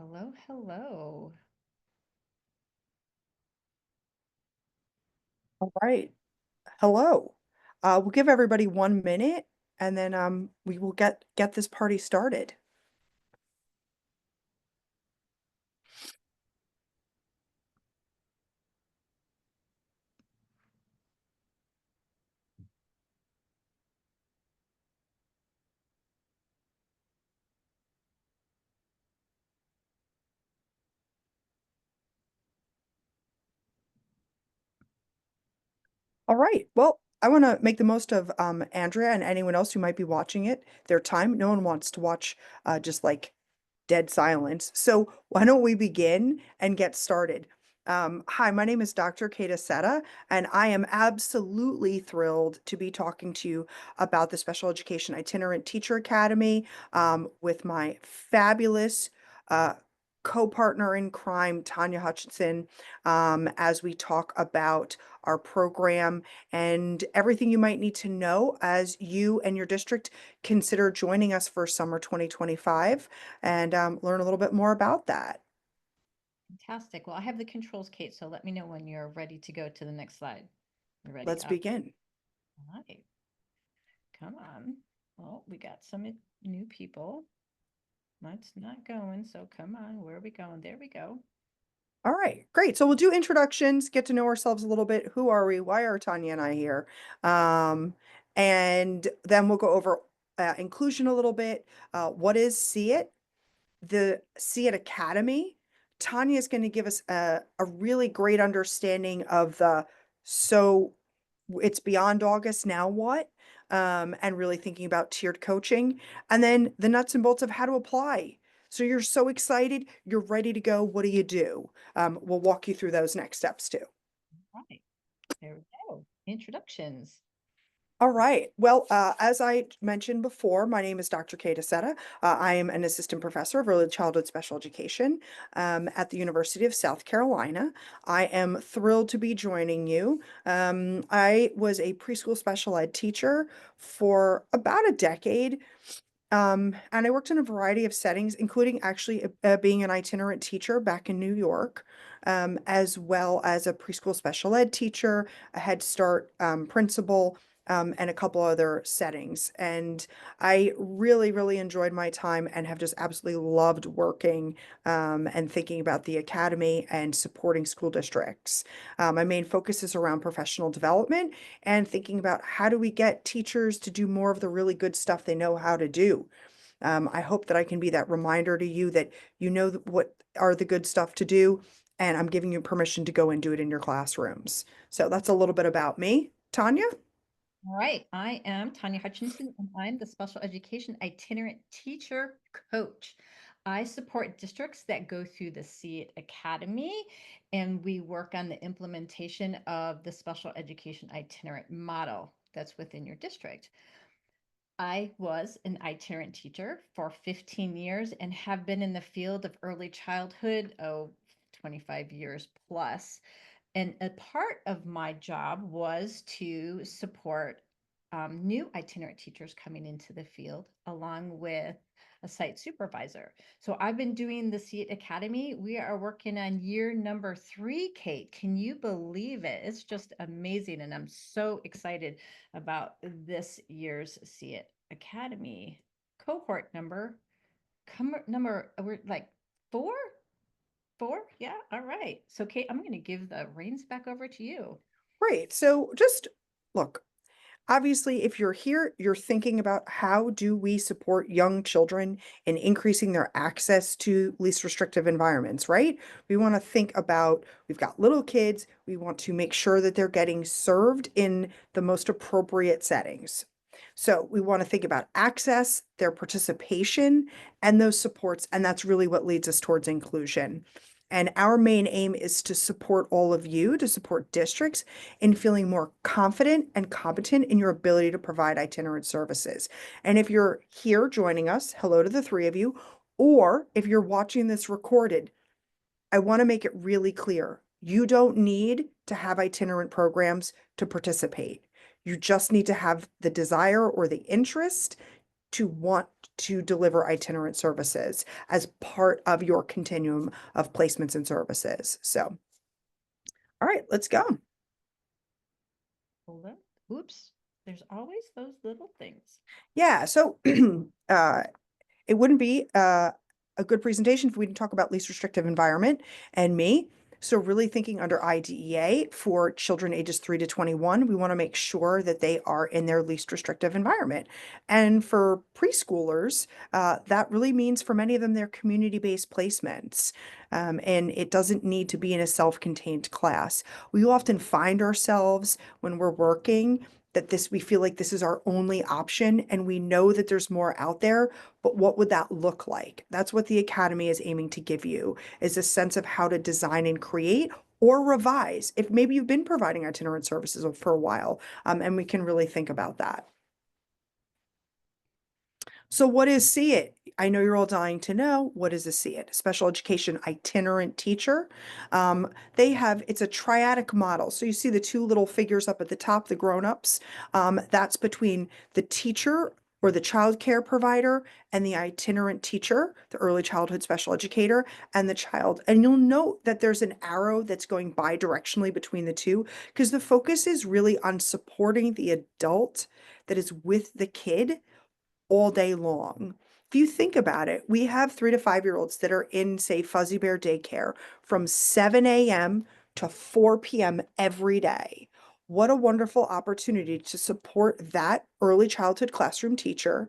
Hello, hello. All right. Hello. We'll give everybody 1 minute and then we will get this party started. All right. Well, I want to make the most of Andrea and anyone else who might be watching it, their time. No one wants to watch just like dead silence. So why don't we begin and get started? Hi, my name is Dr. Kata Seta, and I am absolutely thrilled to be talking to you about the Special Education Itinerant Teacher Academy with my fabulous uh, co-partner in crime, Tanya Hutchinson, as we talk about our program and everything you might need to know as you and your district consider joining us for summer 2025 and learn a little bit more about that. Fantastic. Well, I have the controls, Kate, so let me know when you're ready to go to the next slide. You ready? Let's begin. All right. Come on. Well, we got some new people. That's not going, so come on. Where are we going? There we go. All right, great. So we'll do introductions, get to know ourselves a little bit. Who are we? Why are Tanya and I here? Um, and then we'll go over inclusion a little bit. What is SEIT? The SEIT Academy. Tanya is going to give us a really great understanding of so it's beyond August, now what? And really thinking about tiered coaching. And then the nuts and bolts of how to apply. So you're so excited, you're ready to go. What do you do? We'll walk you through those next steps too. All right. There we go. Introductions. All right. Well, as I mentioned before, my name is Dr. Kata Seta. I am an assistant professor of early childhood special education at the University of South Carolina. I am thrilled to be joining you. I was a preschool special ed teacher for about a decade. And I worked in a variety of settings, including actually being an itinerant teacher back in New York, as well as a preschool special ed teacher, a Head Start principal, and a couple other settings. And I really, really enjoyed my time and have just absolutely loved working and thinking about the academy and supporting school districts. My main focus is around professional development and thinking about how do we get teachers to do more of the really good stuff they know how to do. I hope that I can be that reminder to you that you know what are the good stuff to do, and I'm giving you permission to go and do it in your classrooms. So that's a little bit about me. Tanya? All right. I am Tanya Hutchinson, and I'm the special education itinerant teacher coach. I support districts that go through the SEIT Academy, and we work on the implementation of the special education itinerant model that's within your district. I was an itinerant teacher for 15 years and have been in the field of early childhood, 25 years plus. And a part of my job was to support new itinerant teachers coming into the field, along with a site supervisor. So I've been doing the SEIT Academy. We are working on year number 3, Kate. Can you believe it? It's just amazing. And I'm so excited about this year's SEIT Academy cohort number, we're like 4? 4? Yeah. All right. So, Kate, I'm going to give the reins back over to you. Great. So just look, obviously, if you're here, you're thinking about how do we support young children in increasing their access to least restrictive environments, right? We want to think about, we've got little kids, we want to make sure that they're getting served in the most appropriate settings. So we want to think about access, their participation, and those supports, and that's really what leads us towards inclusion. And our main aim is to support all of you, to support districts in feeling more confident and competent in your ability to provide itinerant services. And if you're here joining us, hello to the three of you, or if you're watching this recorded, I want to make it really clear. You don't need to have itinerant programs to participate. You just need to have the desire or the interest to want to deliver itinerant services as part of your continuum of placements and services. So, all right, let's go. Hold on. Oops. There's always those little things. Yeah, so uh, it wouldn't be a good presentation if we didn't talk about least restrictive environment and me. So really thinking under IDEA for children ages 3 to 21, we want to make sure that they are in their least restrictive environment. And for preschoolers, that really means for many of them, they're community-based placements. And it doesn't need to be in a self-contained class. We often find ourselves when we're working that we feel like this is our only option and we know that there's more out there, but what would that look like? That's what the Academy is aiming to give you, is a sense of how to design and create or revise. If maybe you've been providing itinerant services for a while, and we can really think about that. So what is SEIT? I know you're all dying to know, what is a SEIT? Special Education Itinerant Teacher. It's a triadic model. So you see the two little figures up at the top, the grown-ups. That's between the teacher or the child care provider and the itinerant teacher, the early childhood special educator, and the child. And you'll note that there's an arrow that's going bi-directionally between the two because the focus is really on supporting the adult that is with the kid all day long. If you think about it, we have 3 to 5 year olds that are in, say, Fuzzy Bear daycare from 7 a.m. to 4 p.m. every day. What a wonderful opportunity to support that early childhood classroom teacher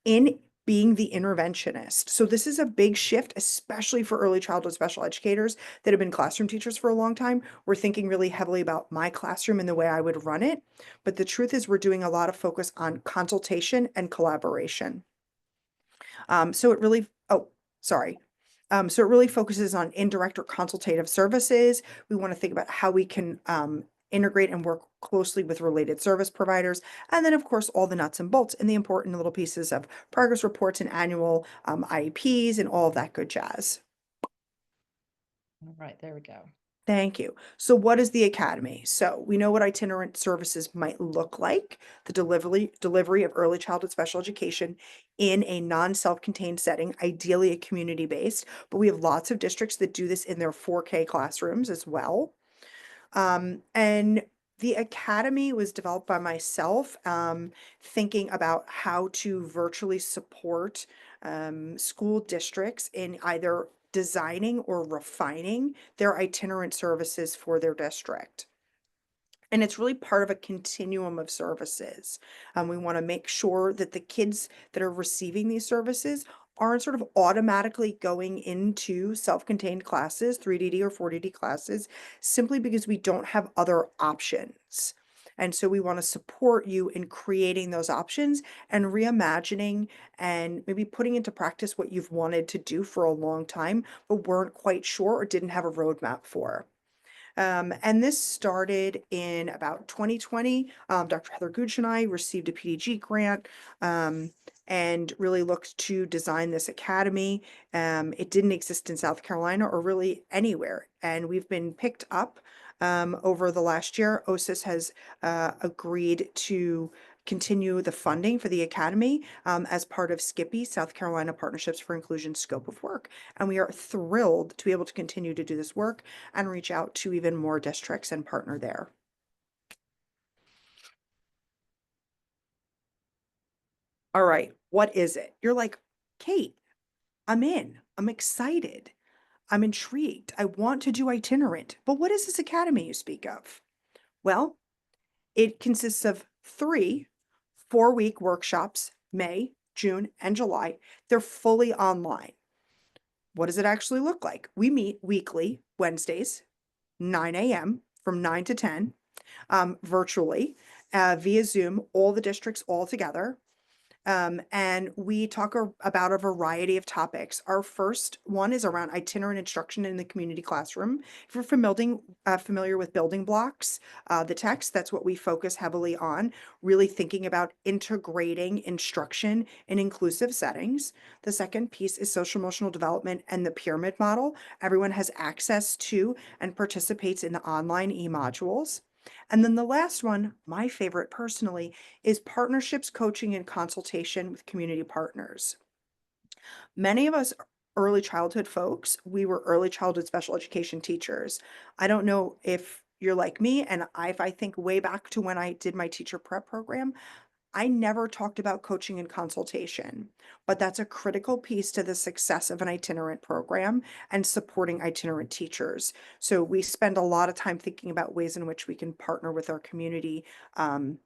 in being the interventionist. So this is a big shift, especially for early childhood special educators that have been classroom teachers for a long time. We're thinking really heavily about my classroom and the way I would run it. But the truth is we're doing a lot of focus on consultation and collaboration. So it really, oh, sorry. So it really focuses on indirect or consultative services. We want to think about how we can integrate and work closely with related service providers. And then, of course, all the nuts and bolts and the important little pieces of progress reports and annual IEPs and all of that good jazz. All right, there we go. Thank you. So what is the Academy? So we know what itinerant services might look like, the delivery of early childhood special education in a non-self-contained setting, ideally a community-based, but we have lots of districts that do this in their 4K classrooms as well. And the Academy was developed by myself, thinking about how to virtually support school districts in either designing or refining their itinerant services for their district. And it's really part of a continuum of services. We want to make sure that the kids that are receiving these services aren't sort of automatically going into self-contained classes, 3DD or 4DD classes, simply because we don't have other options. And so we want to support you in creating those options and reimagining and maybe putting into practice what you've wanted to do for a long time, but weren't quite sure or didn't have a roadmap for. And this started in about 2020. Dr. Heather Gooch and I received a PDG grant and really looked to design this academy. It didn't exist in South Carolina or really anywhere, and we've been picked up over the last year. OSIS has agreed to continue the funding for the academy as part of Skippy, South Carolina Partnerships for Inclusion scope of work. And we are thrilled to be able to continue to do this work and reach out to even more districts and partner there. All right, what is it? You're like, Kate, I'm in. I'm excited. I'm intrigued. I want to do itinerant. But what is this academy you speak of? Well, it consists of 3 4-week workshops, May, June, and July. They're fully online. What does it actually look like? We meet weekly, Wednesdays, 9 a.m. from 9 to 10, virtually, via Zoom, all the districts all together. And we talk about a variety of topics. Our first one is around itinerant instruction in the community classroom. If you're familiar with building blocks, the text, that's what we focus heavily on, really thinking about integrating instruction in inclusive settings. The second piece is social emotional development and the pyramid model. Everyone has access to and participates in the online e-modules. And then the last one, my favorite personally, is partnerships, coaching, and consultation with community partners. Many of us early childhood folks, we were early childhood special education teachers. I don't know if you're like me, and if I think way back to when I did my teacher prep program, I never talked about coaching and consultation, but that's a critical piece to the success of an itinerant program and supporting itinerant teachers. So we spend a lot of time thinking about ways in which we can partner with our um,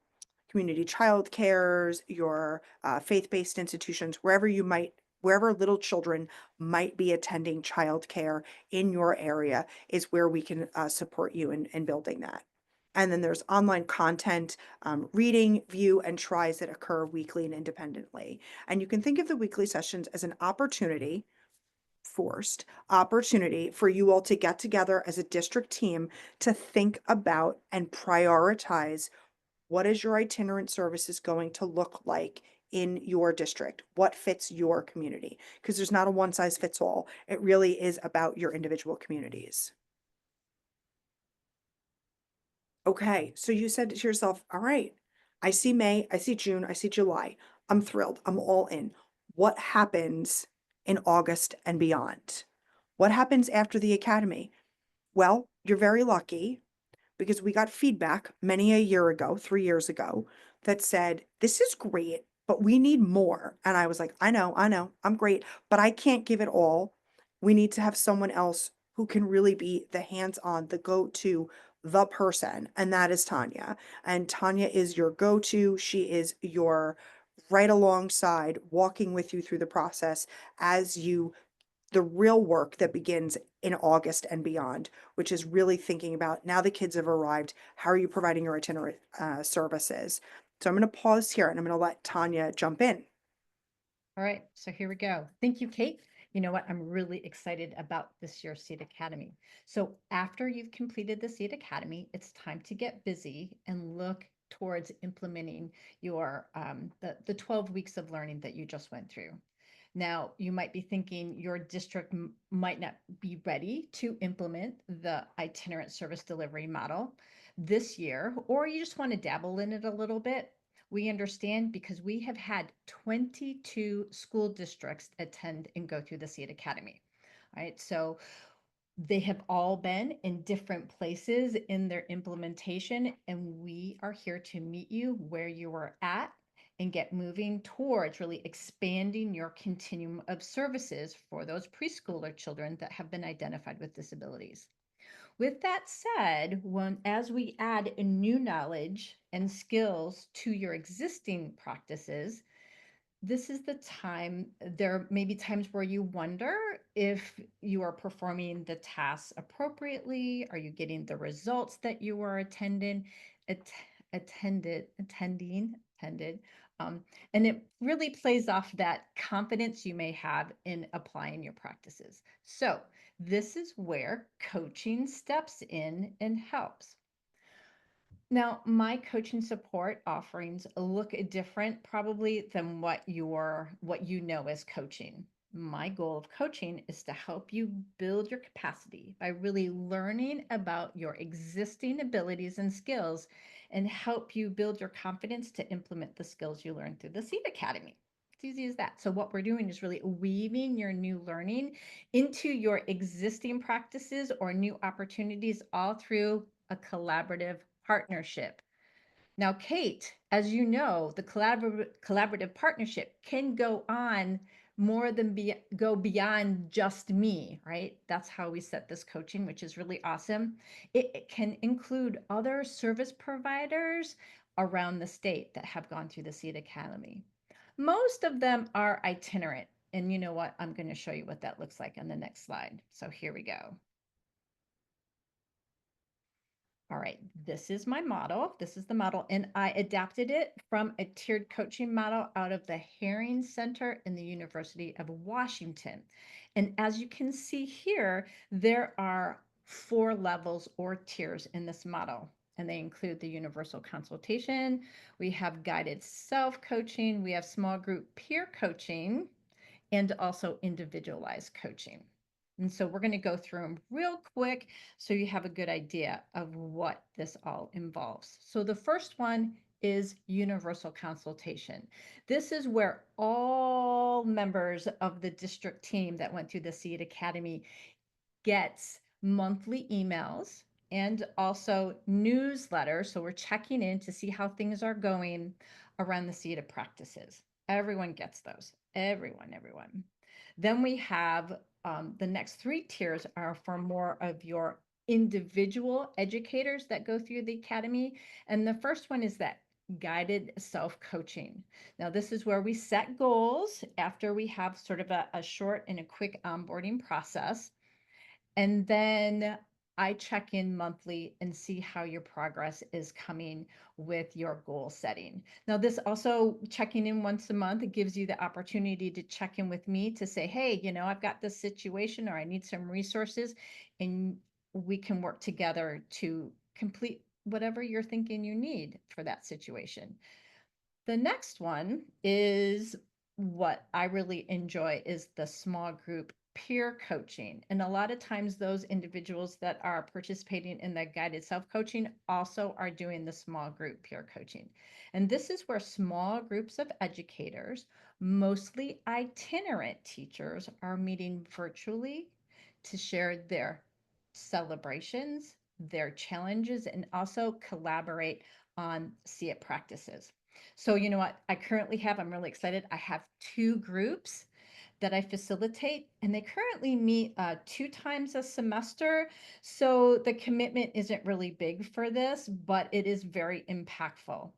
community child cares, your faith-based institutions, wherever little children might be attending childcare in your area is where we can support you in building that. And then there's online content, reading, view, and tries that occur weekly and independently. And you can think of the weekly sessions as an forced opportunity for you all to get together as a district team to think about and prioritize what is your itinerant services going to look like in your district? What fits your community? Because there's not a one size fits all. It really is about your individual communities. Okay, so you said to yourself, all right, I see May, I see June, I see July. I'm thrilled. I'm all in. What happens in August and beyond? What happens after the academy? Well, you're very lucky because we got feedback many a year ago, 3 years ago, that said, this is great, but we need more. And I was like, I know, I'm great, but I can't give it all. We need to have someone else who can really be the hands-on, the go-to, the person. And that is Tanya. And Tanya is your go-to. She is your right alongside, walking with you through the process as you the real work that begins in August and beyond, which is really thinking about now the kids have arrived. How are you providing your itinerant services? So I'm going to pause here and I'm going to let Tanya jump in. All right, so here we go. Thank you, Kate. You know what? I'm really excited about this year's SEIT Academy. So after you've completed the SEIT Academy, it's time to get busy and look towards implementing the 12 weeks of learning that you just went through. Now, you might be thinking your district might not be ready to implement the itinerant service delivery model this year, or you just want to dabble in it a little bit. We understand because we have had 22 school districts attend and go through the SEIT Academy. All right, so they have all been in different places in their implementation, and we are here to meet you where you are at and get moving towards really expanding your continuum of services for those preschooler children that have been identified with disabilities. With that said, as we add new knowledge and skills to your existing practices, this is the time. There may be times where you wonder if you are performing the tasks appropriately. Are you getting the results that you are att- attended? Um, and it really plays off that confidence you may have in applying your practices. So this is where coaching steps in and helps. Now, my coaching support offerings look different probably than what you know as coaching. My goal of coaching is to help you build your capacity by really learning about your existing abilities and skills and help you build your confidence to implement the skills you learned through the SEED Academy. It's easy as that. So what we're doing is really weaving your new learning into your existing practices or new opportunities all through a collaborative partnership. Now, Kate, as you know, the collaborative partnership can go on more than go beyond just me, right? That's how we set this coaching, which is really awesome. It can include other service providers around the state that have gone through the SEED Academy. Most of them are itinerant. And you know what? I'm going to show you what that looks like on the next slide. So here we go. All right, this is my model. This is the model, and I adapted it from a tiered coaching model out of the Herring Center in the University of Washington. And as you can see here, there are 4 levels or tiers in this model, and they include the universal consultation. We have guided self-coaching. We have small group peer coaching and also individualized coaching. And so we're going to go through them real quick so you have a good idea of what this all involves. So the first one is universal consultation. This is where all members of the district team that went through the SEIT Academy gets monthly emails and also newsletters. So we're checking in to see how things are going around the SEIT practices. Everyone gets those. Everyone. Then we have the next three tiers are for more of your individual educators that go through the academy. And the first one is that guided self-coaching. Now, this is where we set goals after we have sort of a short and a quick onboarding process. And then I check in monthly and see how your progress is coming with your goal setting. Now, this also checking in once a month, it gives you the opportunity to check in with me to say, hey, I've got this situation or I need some resources, and we can work together to complete whatever you're thinking you need for that situation. The next one is what I really enjoy is the small group peer coaching. And a lot of times those individuals that are participating in the guided self-coaching also are doing the small group peer coaching. And this is where small groups of educators, mostly itinerant teachers, are meeting virtually to share their celebrations, their challenges, and also collaborate on SEIT practices. So you know what I'm really excited. I have two groups that I facilitate, and they currently meet 2 times a semester. So the commitment isn't really big for this, but it is very impactful.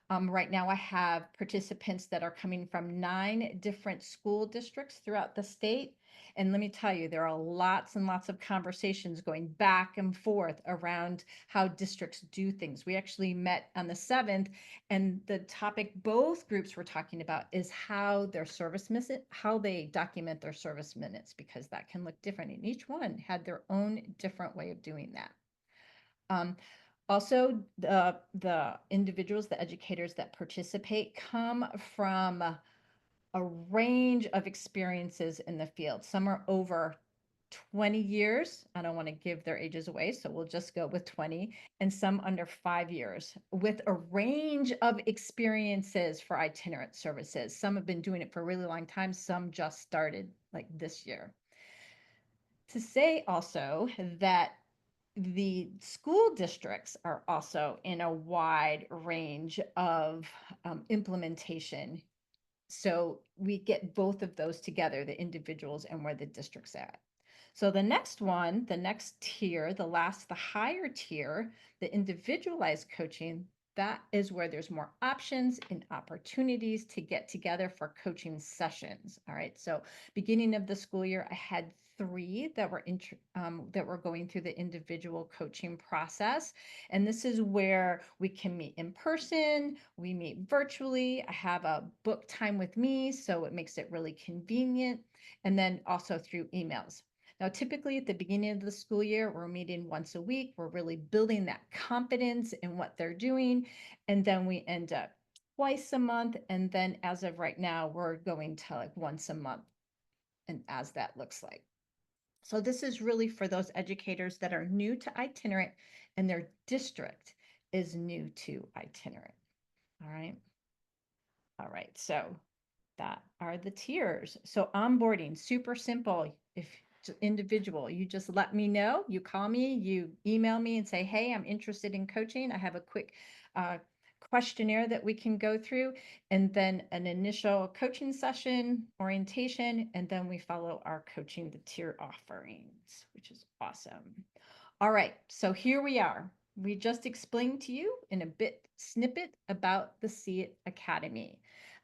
Right now, I have participants that are coming from 9 different school districts throughout the state. And let me tell you, there are lots and lots of conversations going back and forth around how districts do things. We actually met on the 7th, and the topic both groups were talking about is how how they document their service minutes, because that can look different. And each one had their own different way of doing that. Also, the individuals, the educators that participate come from a range of experiences in the field. Some are over 20 years. I don't want to give their ages away, so we'll just go with 20, and some under 5 years with a range of experiences for itinerant services. Some have been doing it for a really long time. Some just started like this year. To say also that the school districts are also in a wide range of implementation. So we get both of those together, the individuals and where the district's at. So the next one, the next tier, the higher tier, the individualized coaching, that is where there's more options and opportunities to get together for coaching sessions. All right. So beginning of the school year, I had 3 that were going through the individual coaching process. And this is where we can meet in person, we meet virtually. I have a book time with me, so it makes it really convenient. And then also through emails. Now, typically at the beginning of the school year, we're meeting once a week. We're really building that confidence in what they're doing. And then we end up twice a month. And then as of right now, we're going to like once a month, and as that looks like. So this is really for those educators that are new to itinerant and their district is new to itinerant. All right. All right. So that are the tiers. So onboarding, super simple. If individual, you just let me know, you call me, you email me and say, hey, I'm interested in coaching. I have a quick questionnaire that we can go through, and then an initial coaching session, orientation, and then we follow our coaching the tier offerings, which is awesome. All right, so here we are. We just explained to you in a bit snippet about the SEIT Academy.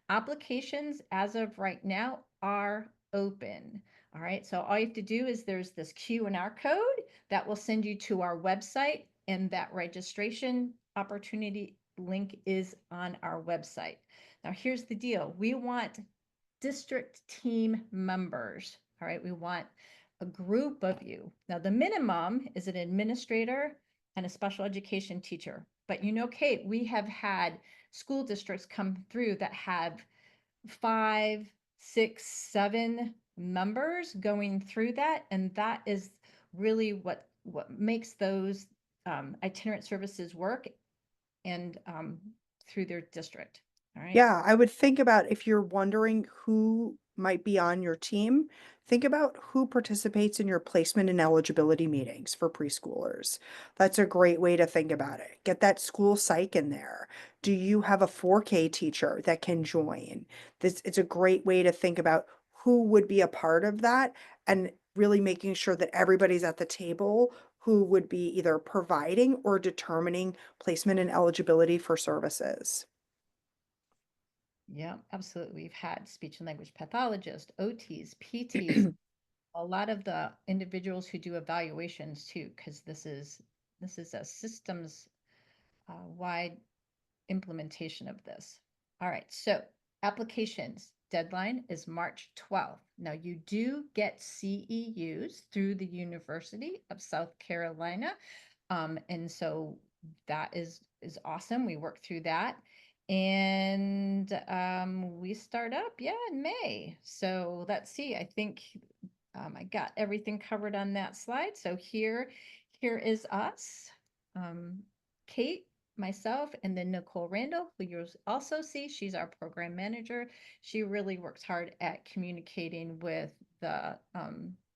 Applications as of right now are open. All right, so all you have to do is there's this Q&R code that will send you to our website, and that registration opportunity link is on our website. Now, here's the deal. We want district team members. All right, we want a group of you. Now, the minimum is an administrator and a special education teacher. But Kate, we have had school districts come through that have 5, 6, 7 members going through that, and that is really what makes those itinerant services work and through their district. All right. Yeah, I would think about if you're wondering who might be on your team, think about who participates in your placement and eligibility meetings for preschoolers. That's a great way to think about it. Get that school psych in there. Do you have a 4K teacher that can join? It's a great way to think about who would be a part of that and really making sure that everybody's at the table who would be either providing or determining placement and eligibility for services. Yeah, absolutely. We've had speech and language pathologists, OTs, PTs, a lot of the individuals who do evaluations too, because this is a systems wide implementation of this. All right, so applications deadline is March 12th. Now you do get CEUs through the University of South Carolina. And so that is awesome. We work through that. And we start up, yeah, in May. So let's see. I think I got everything covered on that slide. So here is us. Um, Kate, myself, and then Nicole Randall, who you'll also see. She's our program manager. She really works hard at communicating with the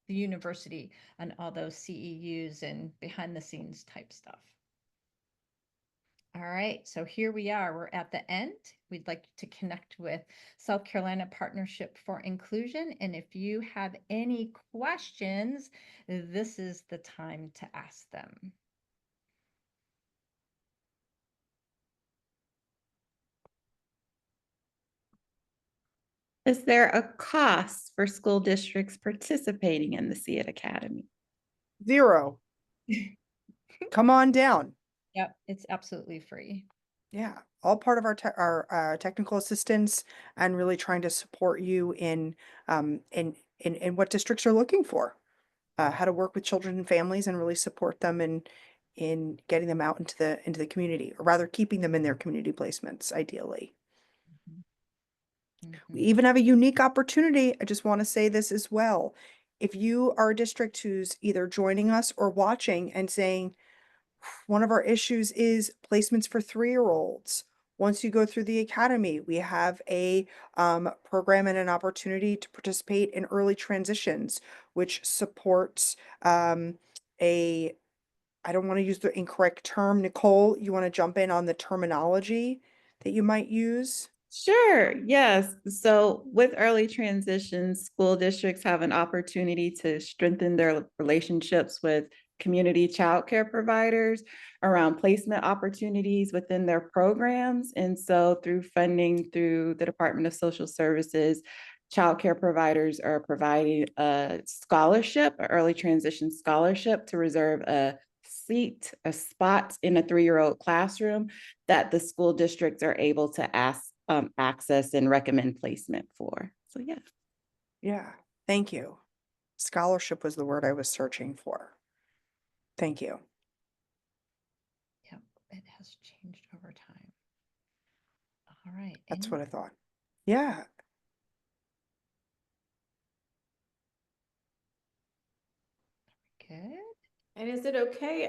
university on all those CEUs and behind the scenes type stuff. All right, so here we are. We're at the end. We'd like to connect with South Carolina Partnership for Inclusion. And if you have any questions, this is the time to ask them. Is there a cost for school districts participating in the SEIT Academy? 0. Come on down. Yep, it's absolutely free. Yeah, all part of our technical assistance and really trying to support you in what districts are looking for, how to work with children and families and really support them in getting them out into the community, or rather keeping them in their community placements, ideally. We Mhm. even have a unique opportunity. I just want to say this as well. If you are a district who's either joining us or watching and saying, one of our issues is placements for 3-year-olds. Once you go through the academy, we have a program and an opportunity to participate in early transitions, which supports a, I don't want to use the incorrect term. Nicole, you want to jump in on the terminology that you might use? Sure, yes. So with early transitions, school districts have an opportunity to strengthen their relationships with community childcare providers around placement opportunities within their programs. And so through funding through the Department of Social Services, childcare providers are providing a scholarship, an early transition scholarship to reserve a seat, a spot in a 3-year-old classroom that the school districts are able to access and recommend placement for. So yeah. Yeah, thank you. Scholarship was the word I was searching for. Thank you. Yep, it has changed over time. All right. That's Any what I thought. Yeah. good? And is it okay?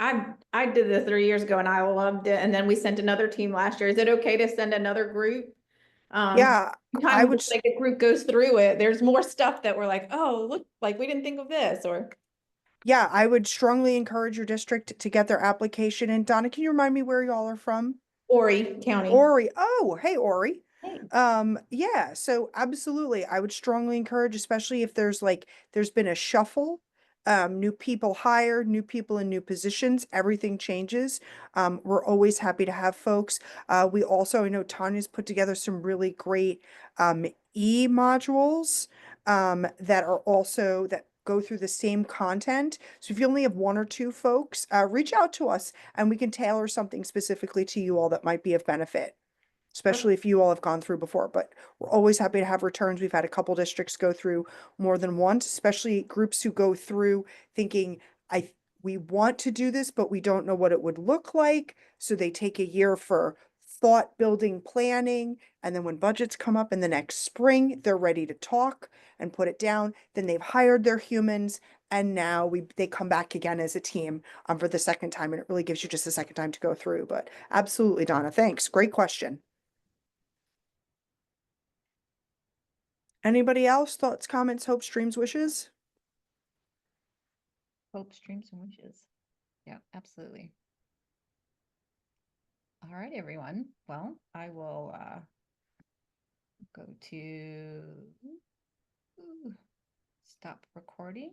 I did this 3 years ago and I loved it. And then we sent another team last year. Is it okay to send another group? Yeah, I Sometimes would, like a group goes through it, there's more stuff that we're like, oh, look, like we didn't think of this, or yeah, I would strongly encourage your district to get their application in. Donna, can you remind me where y'all are from? Horry County. Ori. Oh, hey, Ori. Hey. Yeah, so absolutely. I would strongly encourage, especially if there's been a shuffle, new people hired, new people in new positions, everything changes. We're always happy to have folks. We also, I know Tanya's put together some really great e-modules that are also that go through the same content. So if you only have 1 or 2 folks, reach out to us and we can tailor something specifically to you all that might be of benefit, especially if you all have gone through before. But we're always happy to have returns. We've had a couple districts go through more than once, especially groups who go through thinking, we want to do this, but we don't know what it would look like. So they take a year for thought building planning. And then when budgets come up in the next spring, they're ready to talk and put it down. Then they've hired their humans. And now they come back again as a team for the second time. And it really gives you just a second time to go through. But absolutely, Donna, thanks. Great question. Anybody else? Thoughts, comments, hopes, dreams, wishes? Hopes, dreams, and wishes. Yeah, absolutely. All right, everyone. Well, I will go to stop recording.